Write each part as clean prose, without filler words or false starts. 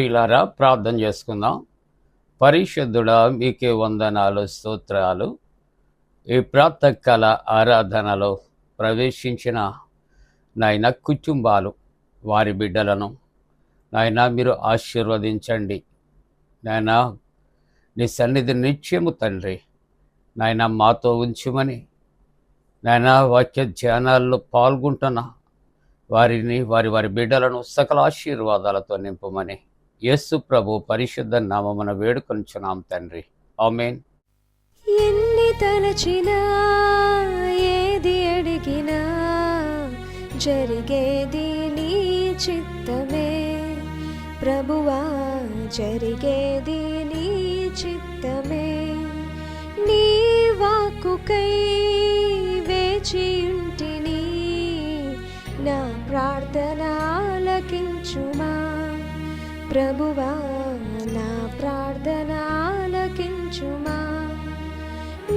ప్రియులారా, ప్రార్థన చేసుకుందాం. పరిశుద్ధుడా, మీకే వందనాలు, స్తోత్రాలు. ఈ ప్రాతకాల ఆరాధనలో ప్రవేశించిన నాయన కుటుంబాలు, వారి బిడ్డలను నాయన మీరు ఆశీర్వదించండి. నాయన నీ సన్నిధి నిత్యము తండ్రి నాయన మాతో ఉంచుమని, నాయన వాక్య ధ్యానాల్లో పాల్గొంటున్న వారిని, వారి బిడ్డలను సకల ఆశీర్వాదాలతో నింపమని యేసు ప్రభు పరిశుద్ధ నామమున వేడుకొనుచున్నాం తండ్రి. ఆమేన్. ఎన్ని తలచినా ఏది అడిగినా జరిగేది నీ చిత్తమే ప్రభువా, జరిగేది నీ చిత్తమే. నీ వాక్కుకై వేచియుంటిని, నా ప్రార్థన ఆలకించుమా ప్రభువా, నా ప్రార్థన ఆలకించుమా.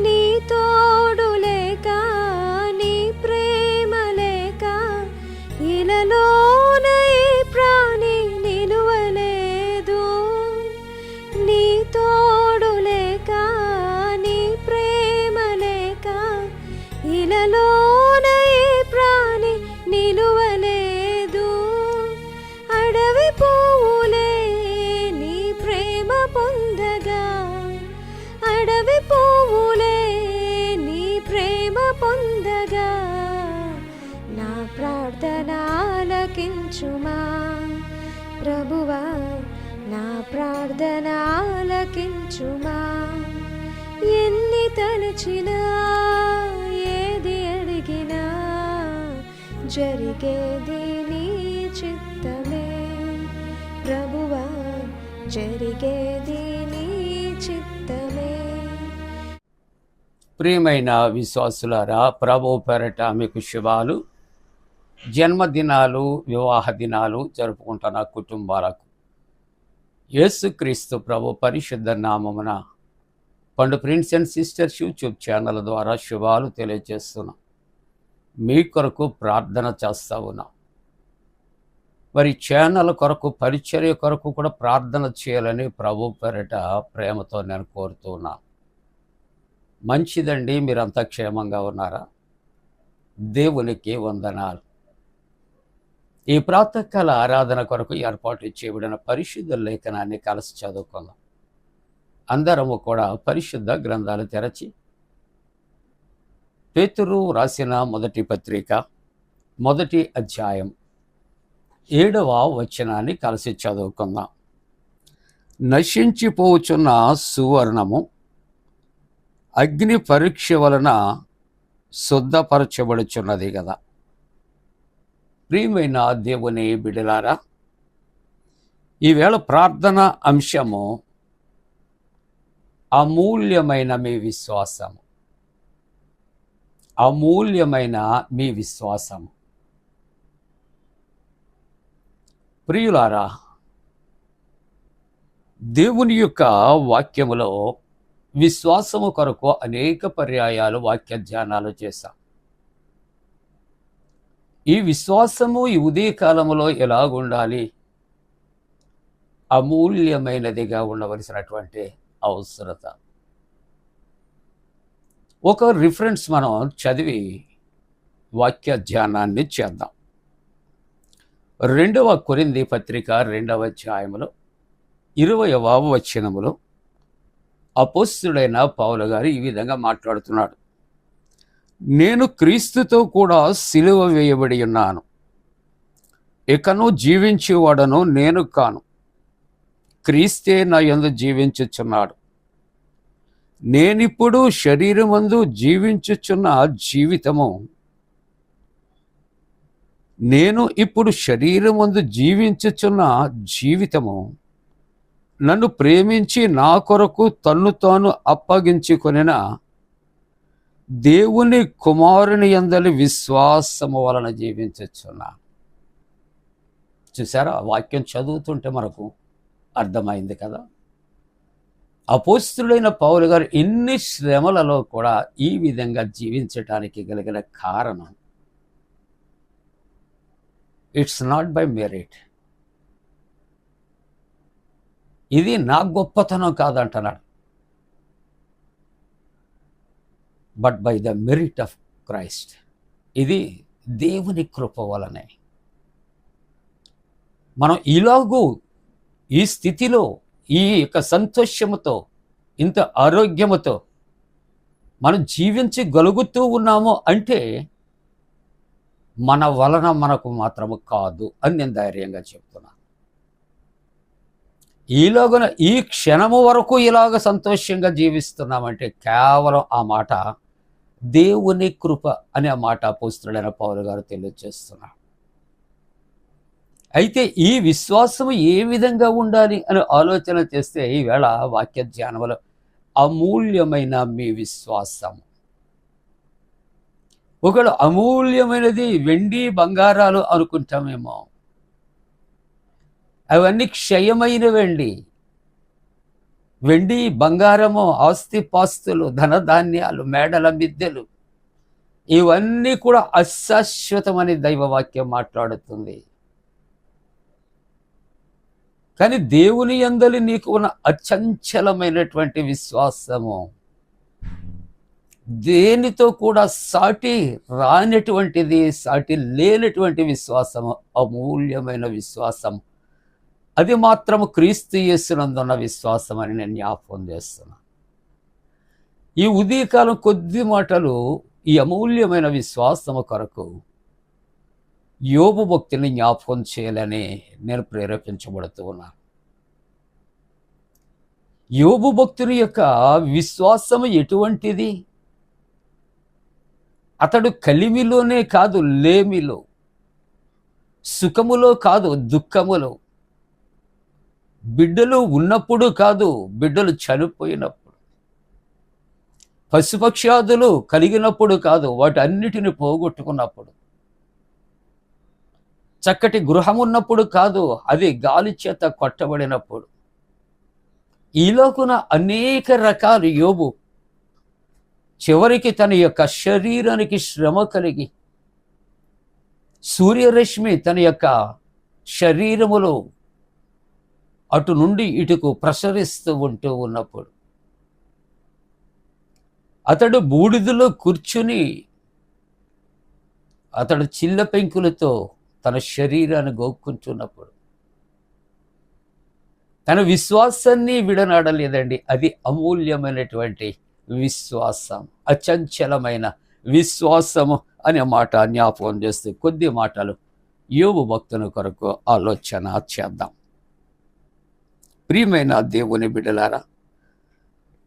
నీ తోడు లేక, నీ ప్రేమ లేక ఇలలోన ఈ ప్రాణి నిలువలేదు. నీ తోడు లేక, నీ ప్రేమ లేక ఇలలోన ఈ ప్రాణి నిలువలేదు. అడవి పువ్వులే నీ ప్రేమ పొందగా, అడవి పువ్వులే నీ ప్రేమ పొందగా, నా ప్రార్థన ఆలకించుమా ప్రభువా, నా ప్రార్థన ఆలకించుమా. ఎన్ని తలచినా ఏది అడిగినా జరిగేది నీ చిత్తమే ప్రభువా, జరిగేది నీ చిత్తమే. ప్రియమైన విశ్వాసులారా, ప్రభు పేరట మీకు శుభాలు. జన్మదినాలు, వివాహ దినాలు జరుపుకుంటున్న కుటుంబాలకు యేసుక్రీస్తు ప్రభు పరిశుద్ధ నామమున పండు prince and sisters YouTube channel ద్వారా శుభాలు తెలియజేస్తున్నాం. మీ కొరకు ప్రార్థన చేస్తూ ఉన్నాం. మరి ఛానల్ కొరకు, పరిచర్య కొరకు కూడా ప్రార్థన చేయాలని ప్రభు పేరట ప్రేమతో నేను కోరుతూ ఉన్నాను. మంచిదండి, మీరంతా క్షేమంగా ఉన్నారా? దేవునికి వందనాలు. ఈ ప్రాతకాల ఆరాధన కొరకు ఏర్పాటు చేయబడిన పరిశుద్ధ లేఖనాన్ని కలిసి చదువుకుందాం. అందరము కూడా పరిశుద్ధ గ్రంథాలు తెరచి పేతురు రాసిన మొదటి పత్రిక 1వ అధ్యాయం 7వ వచనాన్ని కలిసి చదువుకుందాం. నశించిపోచున్న సువర్ణము అగ్ని పరీక్ష వలన శుద్ధపరచబడుచున్నది కదా. ప్రియమైన దేవుని బిడ్డలారా, ఈవేళ ప్రార్థన అంశము అమూల్యమైన మీ విశ్వాసము. అమూల్యమైన మీ విశ్వాసము. ప్రియులారా, దేవుని యొక్క వాక్యములో విశ్వాసము కొరకు అనేక పర్యాయాలు వాక్య ధ్యానాలు చేశాం. ఈ విశ్వాసము ఈ ఉదయకాలములో ఎలాగుండాలి? అమూల్యమైనదిగా ఉండవలసినటువంటి అవసరత. ఒక రిఫరెన్స్ మనం చదివి వాక్య ధ్యానాన్ని చేద్దాం. 2వ కొరింథీ పత్రిక 2వ అధ్యాయములో 20వ వచనములో అపోస్తలుడైన పౌలు గారు ఈ విధంగా మాట్లాడుతున్నాడు. నేను క్రీస్తుతో కూడా సిలువ వేయబడి ఉన్నాను. ఇకను జీవించేవాడను నేను కాను, క్రీస్తే నా యందు జీవించుచున్నాడు. నేనిప్పుడు శరీరమందు జీవించుచున్న జీవితము, నేను ఇప్పుడు శరీరమందు జీవించుచున్న జీవితము నన్ను ప్రేమించి నా కొరకు తన్ను తాను అప్పగించుకొనిన దేవుని కుమారుని యందలి విశ్వాసము వలన జీవించుచున్నా. చూసారా, వాక్యం చదువుతుంటే మనకు అర్థమైంది కదా. అపోస్తలుడైన పౌలు గారు ఎన్ని శ్రమలలో కూడా ఈ విధంగా జీవించటానికి కలిగిన కారణం, ఇట్స్ నాట్ బై మెరిట్. ఇది నా గొప్పతనం కాదంటున్నాడు, but by the merit of Christ. ఇది దేవుని కృప వలనే మనం ఇలాగూ ఈ స్థితిలో ఈ యొక్క సంతోషముతో ఇంత ఆరోగ్యముతో మనం జీవించగలుగుతూ ఉన్నాము అంటే మన వలన మనకు మాత్రము కాదు అని నేను ధైర్యంగా చెప్తున్నాను. ఈలోగన ఈ క్షణము వరకు ఇలాగ సంతోషంగా జీవిస్తున్నామంటే కేవలం ఆ మాట దేవుని కృప అనే ఆ మాట అపోస్తలుడైన పౌలు గారు తెలియజేస్తున్నారు. అయితే ఈ విశ్వాసము ఏ విధంగా ఉండాలి అని ఆలోచన చేస్తే ఈవేళ వాక్య ధ్యానంలో అమూల్యమైన మీ విశ్వాసము, ఒకవేళ అమూల్యమైనది వెండి బంగారాలు అనుకుంటామేమో, అవన్నీ క్షయమైనవండి. వెండి బంగారము, ఆస్తిపాస్తులు, ధనధాన్యాలు, మేడల మిద్దెలు ఇవన్నీ కూడా అశాశ్వతమని దైవవాక్యం మాట్లాడుతుంది. కానీ దేవుని యందలి నీకు ఉన్న అచంచలమైనటువంటి విశ్వాసము, దేనితో కూడా సాటి రానటువంటిది, సాటి లేనటువంటి విశ్వాసము, అమూల్యమైన విశ్వాసం, అది మాత్రము క్రీస్తు యేసునందున్న విశ్వాసం అని నేను జ్ఞాపకం చేస్తున్నా. ఈ ఉదయకాలం కొద్ది మాటలు ఈ అమూల్యమైన విశ్వాసము కొరకు యోబు భక్తిని జ్ఞాపకం చేయాలని నేను ప్రేరేపించబడుతూ ఉన్నాను. యోబు భక్తుని యొక్క విశ్వాసము ఎటువంటిది? అతడు కలిమిలోనే కాదు, లేమిలో, సుఖములో కాదు, దుఃఖములో, బిడ్డలు ఉన్నప్పుడు కాదు, బిడ్డలు చనిపోయినప్పుడు, పశుపక్షాదులు కలిగినప్పుడు కాదు, వాటన్నిటిని పోగొట్టుకున్నప్పుడు, చక్కటి గృహం ఉన్నప్పుడు కాదు, అది గాలి చేత కొట్టబడినప్పుడు, ఈలోకున అనేక రకాలు యోబు చివరికి తన యొక్క శరీరానికి శ్రమ కలిగి, సూర్యరశ్మి తన యొక్క శరీరములో అటు నుండి ఇటుకు ప్రసరిస్తూ ఉంటూ ఉన్నప్పుడు, అతడు బూడిదలో కూర్చుని అతడు చిల్ల పెంకులతో తన శరీరాన్ని గోక్కుంటున్నప్పుడు తన విశ్వాసాన్ని విడనాడలేదండి. అది అమూల్యమైనటువంటి విశ్వాసం, అచంచలమైన విశ్వాసము అనే మాట జ్ఞాపకం చేస్తూ కొద్ది మాటలు యోబు భక్తుని కొరకు ఆలోచన చేద్దాం. ప్రియమైన దేవుని బిడ్డలారా,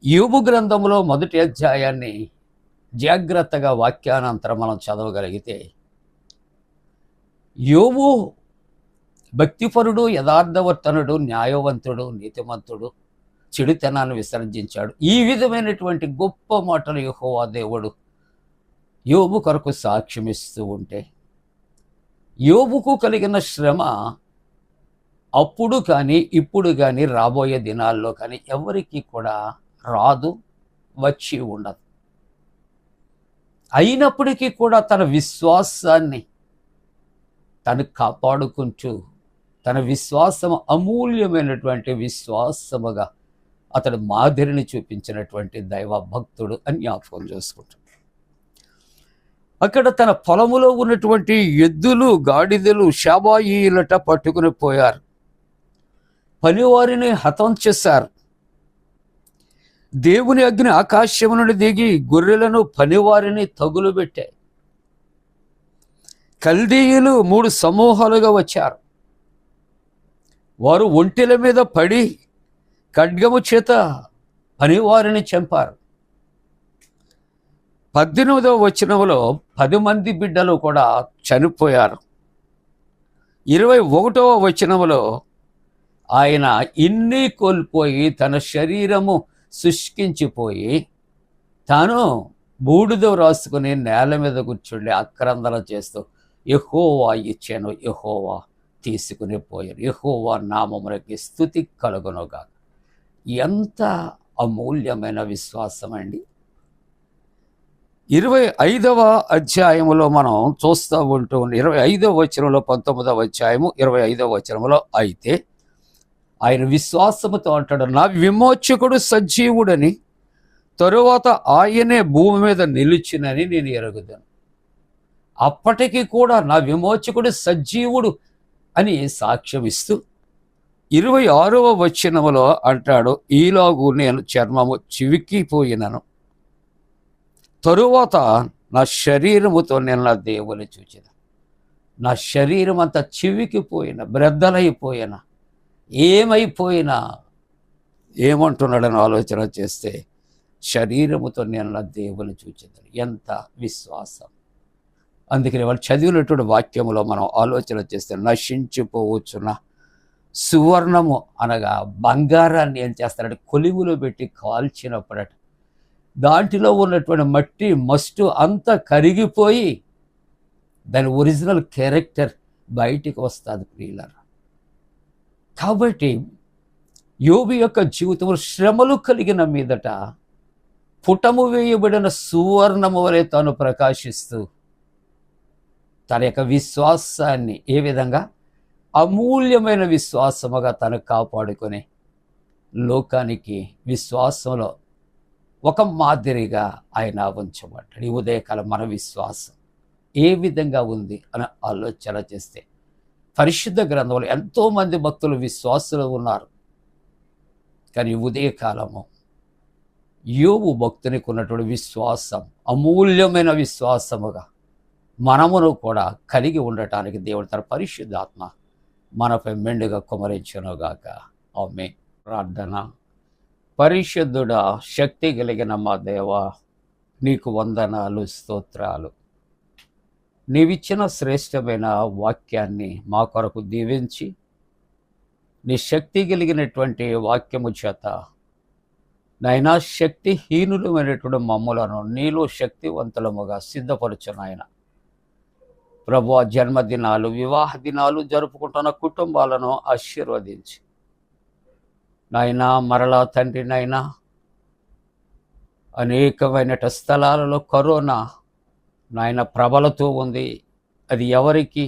యోబు గ్రంథంలో మొదటి అధ్యాయాన్ని జాగ్రత్తగా వాక్యానంతరం మనం చదవగలిగితే, యోబు భక్తిపరుడు, యథార్థవర్తనుడు, న్యాయవంతుడు, నీతిమంతుడు, చెడుతనాన్ని విసర్జించాడు. ఈ విధమైనటువంటి గొప్ప మాటలు యెహోవా దేవుడు యోబు కొరకు సాక్ష్యమిస్తూ ఉంటే, యోబుకు కలిగిన శ్రమ అప్పుడు కానీ ఇప్పుడు కానీ రాబోయే దినాల్లో కానీ ఎవరికి కూడా రాదు, వచ్చి ఉండదు. అయినప్పటికీ కూడా తన విశ్వాసాన్ని తను కాపాడుకుంటూ, తన విశ్వాసం అమూల్యమైనటువంటి విశ్వాసముగా అతడు మాదిరిని చూపించినటువంటి దైవ భక్తుడు అని జ్ఞాపకం చేసుకుంటాడు. అక్కడ తన పొలములో ఉన్నటువంటి ఎద్దులు, గాడిదలు, షాబాయిలట పట్టుకుని పోయారు. పనివారిని హతం చేశారు. దేవుని అగ్ని ఆకాశము నుండి దిగి గొర్రెలను, పనివారిని తగులుబెట్టాయి. కల్దీయులు 3 సమూహాలుగా వచ్చారు. వారు ఒంటెల మీద పడి ఖడ్గము చేత పనివారిని చంపారు. 18వ వచనంలో 10 మంది బిడ్డలు కూడా చనిపోయారు. 21వ వచనంలో ఆయన ఇన్ని కోల్పోయి తన శరీరము శుష్కించిపోయి తాను బూడిద రాసుకుని నేల మీద కూర్చుండి ఆక్రందన చేస్తూ యెహోవా ఇచ్చాను, యెహోవా తీసుకుని పోయారు, యెహోవా నామమునకి స్తుతి కలుగునుగా. ఎంత అమూల్యమైన విశ్వాసం అండి. 25వ అధ్యాయములో మనం చూస్తూ ఉంటూ 25వ వచనంలో 19వ అధ్యాయము 25వ వచనంలో అయితే ఆయన విశ్వాసముతో అంటాడు, నా విమోచకుడు సజీవుడని, తరువాత ఆయనే భూమి మీద నిలిచినని నేను ఎరుగుదాను. అప్పటికి కూడా నా విమోచకుడు సజీవుడు అని సాక్ష్యం ఇస్తూ 26వ వచనములో అంటాడు, ఈలాగు నేను చర్మము చివికిపోయినను, తరువాత నా శరీరముతో నేను నా దేవుని చూచిన. నా శరీరం అంతా చివికిపోయిన, బ్రద్దలైపోయిన, ఏమైపోయినా, ఏమంటున్నాడని ఆలోచన చేస్తే శరీరముతో నేను నా దేవుని చూచేదని. ఎంత విశ్వాసం! అందుకని వాళ్ళు చదివినటువంటి వాక్యములో మనం ఆలోచన చేస్తే, నశించిపోవచ్చున్న సువర్ణము అనగా బంగారాన్ని ఏం చేస్తారంటే కొలిములో పెట్టి కాల్చినప్పుడట దాంట్లో ఉన్నటువంటి మట్టి మస్టు అంతా కరిగిపోయి దాని ఒరిజినల్ క్యారెక్టర్ బయటికి వస్తుంది ప్రియులారా. కాబట్టి యోబు యొక్క జీవితంలో శ్రమలు కలిగిన మీదట పుటము వేయబడిన సువర్ణము వలె తాను ప్రకాశిస్తూ తన యొక్క విశ్వాసాన్ని ఏ విధంగా అమూల్యమైన విశ్వాసముగా తను కాపాడుకొని లోకానికి విశ్వాసంలో ఒక మాదిరిగా ఆయన ఉంచబడ్డాడు. ఈ ఉదయకాలం మన విశ్వాసం ఏ విధంగా ఉంది అని ఆలోచన చేస్తే పరిశుద్ధ గ్రంథంలో ఎంతోమంది భక్తులు విశ్వాసులు ఉన్నారు. కానీ ఉదయకాలము యోబు భక్తునికి ఉన్నటువంటి విశ్వాసం అమూల్యమైన విశ్వాసముగా మనమును కూడా కలిగి ఉండటానికి దేవుడు తన పరిశుద్ధాత్మ మనపై మెండుగా కుమరించునుగాక. ఆమేన్. ప్రార్థన. పరిశుద్ధుడా, శక్తి కలిగిన మా దేవా, నీకు వందనాలు, స్తోత్రాలు. నీవిచ్చిన శ్రేష్టమైన వాక్యాన్ని మా కొరకు దీవించి నీ శక్తి కలిగినటువంటి వాక్యము చేత నాయనా శక్తిహీనులమైనటువంటి మమ్ములను నీలో శక్తివంతులముగా సిద్ధపరచు నాయన. ప్రభు, జన్మదినాలు, వివాహ దినాలు జరుపుకుంటున్న కుటుంబాలను ఆశీర్వదించి నాయనా, మరలా తండ్రి నాయనా, అనేకమైన స్థలాలలో కరోనా నాయన ప్రబలుతూ ఉంది. అది ఎవరికి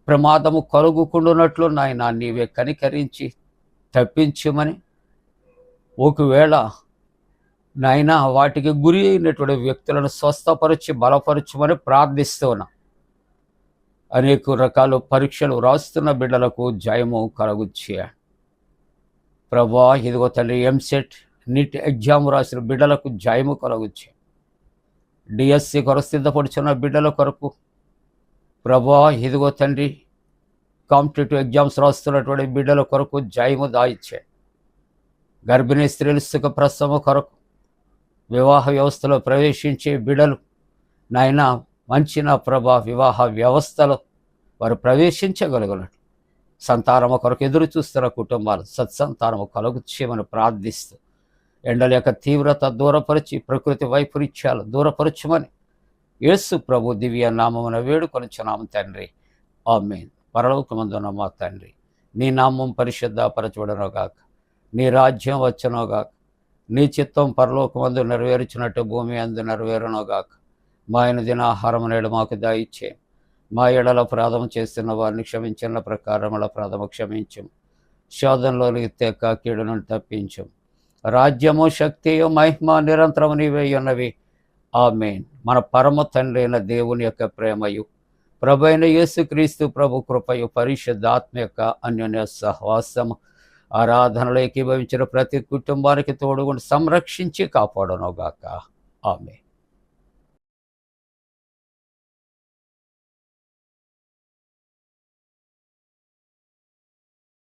ప్రమాదము కలుగుకుండునట్లు నాయన నీవే కనికరించి తప్పించమని, ఒకవేళ నాయన వాటికి గురి అయినటువంటి వ్యక్తులను స్వస్థపరిచి బలపరచమని ప్రార్థిస్తూ ఉన్నా. అనేక రకాల పరీక్షలు రాస్తున్న బిడ్డలకు జయము కలుగుచ్చే ప్రభా. ఇదిగో తండ్రి, ఎంసెట్, నీట్ ఎగ్జామ్ రాసిన బిడ్డలకు జయము కలుగుచ్చే. డిఎస్సి కొరకు సిద్ధపడుచున్న బిడ్డల కొరకు ప్రభా, ఇదిగో తండ్రి, కాంపిటేటివ్ ఎగ్జామ్స్ రాస్తున్నటువంటి బిడ్డల కొరకు జయము దాయిచ్చే. గర్భిణీ స్త్రీలు సుఖ ప్రసవ కొరకు, వివాహ వ్యవస్థలో ప్రవేశించే బిడ్డలు నాయన మంచి నా ప్రభా వివాహ వ్యవస్థలో వారు ప్రవేశించగలుగునట్లు, సంతానము కొరకు ఎదురు చూస్తున్న కుటుంబాలు సత్సంతానము కలుగుచ్చేయమని ప్రార్థిస్తూ, ఎండల యొక్క తీవ్రత దూరపరిచి ప్రకృతి వైపరీత్యాలు దూరపరచమని యేసు ప్రభు దివ్య నామమున వేడుకొనుచున్నాము తండ్రి. ఆమేన్. పరలోకమందున్న మా తండ్రి, నీ నామం పరిశుద్ధపరచబడునుగాక, నీ రాజ్యం వచ్చునుగాక, నీ చిత్తం పరలోకమందు నెరవేర్చినట్టు భూమి అందు నెరవేరునుగాక. మా దిన ఆహారం నేడు మాకు దయచే, మా ఎడల అపరాధం చేస్తున్న వారిని క్షమించిన ప్రకారముల అపరాధము క్షమించం, శోధనలోనికి తెక్క కీడు నుండి తప్పించం. రాజ్యము, శక్తియు, మహిమ నిరంతరము నీవే ఉన్నవి. ఆమేన్. మన పరమ తండ్రి అయిన దేవుని యొక్క ప్రేమయు, ప్రభు అయిన యేసుక్రీస్తు ప్రభు కృపయు, పరిశుద్ధాత్మ యొక్క అన్యోన్య సహవాసము, ఆరాధనలో ఏకీభవించిన ప్రతి కుటుంబానికి తోడుగుండి సంరక్షించి కాపాడునుగాక. ఆమేన్.